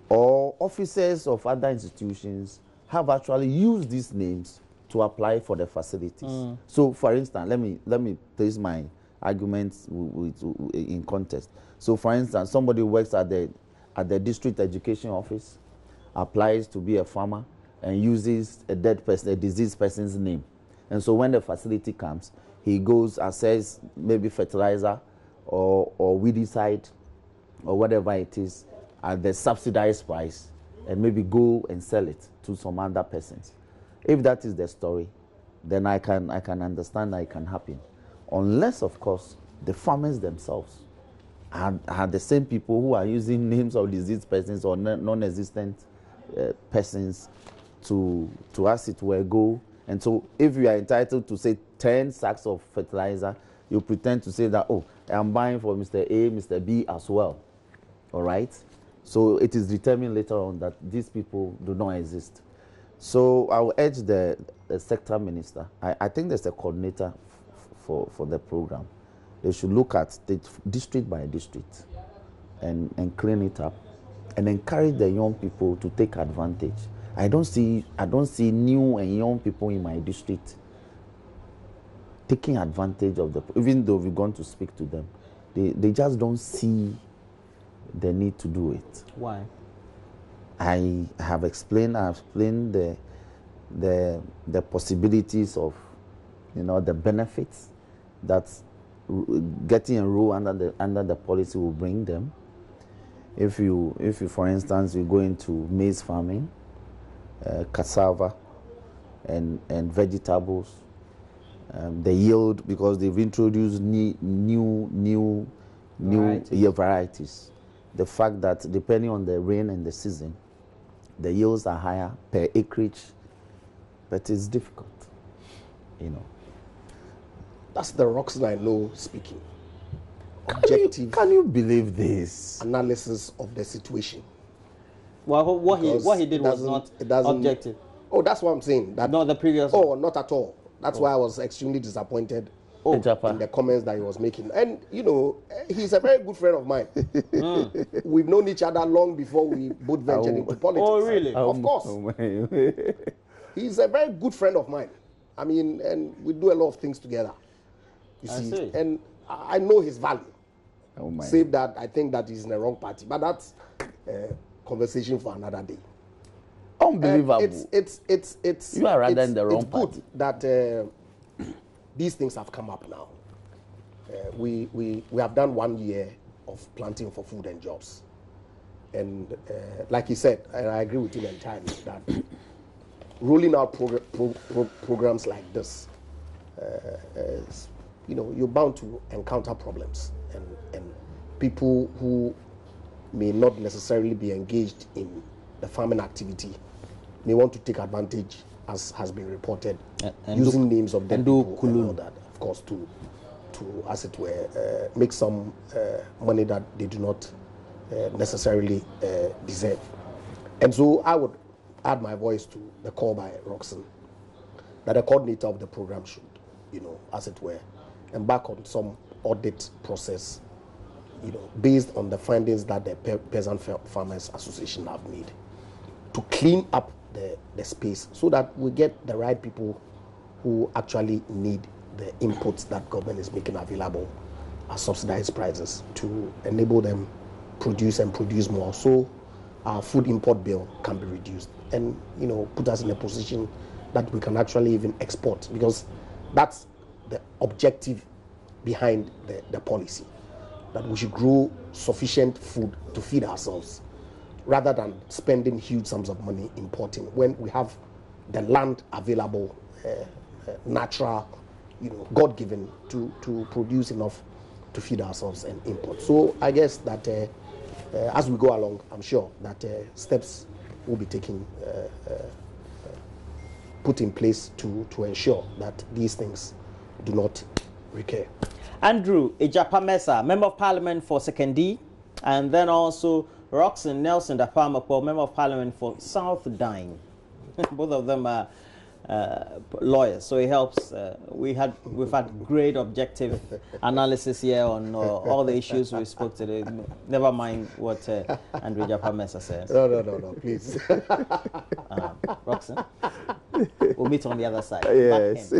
[SPEAKER 3] or officers of other institutions have actually used these names to apply for the facilities. So, for instance, let me place my arguments in context. So, for instance, somebody who works at the district education office, applies to be a farmer, and uses a diseased person's name. And so, when the facility comes, he goes and says maybe fertilizer or weedicide or whatever it is at the subsidized price, and maybe go and sell it to some other persons. If that is the story, then I can understand that it can happen. Unless, of course, the farmers themselves are the same people who are using names of diseased persons or non-existent persons to, as it were, go And so if you are entitled to say 10 sacks of fertilizer, you pretend to say that, oh, I'm buying for Mr. A, Mr. B as well. All right? So it is determined later on that these people do not exist. So I will urge the sector minister. I think there's a coordinator for the program. They should look at the district by district and clean it up and encourage the young people to take advantage. I don't see new and young people in my district taking advantage of even though we've gone to speak to them. They just don't see the need to do it.
[SPEAKER 1] Why? I
[SPEAKER 3] have explained the possibilities of, the benefits that getting enrolled under the policy will bring them. If you for instance, you go into maize farming, cassava, and vegetables, the yield, because they've introduced new varieties. The fact that depending on the rain and the season, the yields are higher per acreage, but it's difficult,
[SPEAKER 2] That's the Roxanne I know speaking. Objective.
[SPEAKER 3] Can you believe this?
[SPEAKER 2] Analysis of the situation.
[SPEAKER 1] Well, what he did was not objective.
[SPEAKER 2] Oh, that's what I'm saying. That,
[SPEAKER 1] not the previous
[SPEAKER 2] Oh,
[SPEAKER 1] one.
[SPEAKER 2] not at all. That's why I was extremely disappointed
[SPEAKER 3] In
[SPEAKER 2] the comments that he was making. And, he's a very good friend of mine. We've known each other long before we both ventured into politics.
[SPEAKER 1] Oh, really?
[SPEAKER 2] Of course. He's a very good friend of mine. I mean, and we do a lot of things together. You see. And I know his value. Save that I think that he's in the wrong party. But that's a conversation for another day.
[SPEAKER 3] Unbelievable.
[SPEAKER 2] It's
[SPEAKER 3] you are rather in the wrong party.
[SPEAKER 2] It's good that these things have come up now. We have done 1 year of planting for food and jobs. And like he said, and I agree with him entirely, that rolling out programs like this, you're bound to encounter problems. And people who may not necessarily be engaged in the farming activity may want to take advantage, as has been reported, and using names of dead people and all that, of course, to as it were, make some money that they do not necessarily deserve. And so I would add my voice to the call by Roxanne that the coordinator of the program should, as it were, embark on some audit process, based on the findings that the Peasant Farmers Association have made, to clean up the space so that we get the right people who actually need the inputs that government is making available at subsidized prices to enable them produce more, so our food import bill can be reduced and put us in a position that we can actually even export, because that's the objective behind the policy, that we should grow sufficient food to feed ourselves rather than spending huge sums of money importing when we have the land available, natural, God-given, to produce enough to feed ourselves and import. So I guess that as we go along, I'm sure that steps will be taken, put in place to ensure that these things do not recur.
[SPEAKER 1] Andrew Ejapamesa, Member of Parliament for 2nd D, and then also Roxanne Nelson Dapamapo, Member of Parliament for South Dying. Both of them are lawyers, so it helps. We've had great objective analysis here on all the issues we spoke today. Never mind what Andrew Ejapamesa says.
[SPEAKER 2] No, please.
[SPEAKER 1] Roxanne, we'll meet on the other side.
[SPEAKER 3] Yes.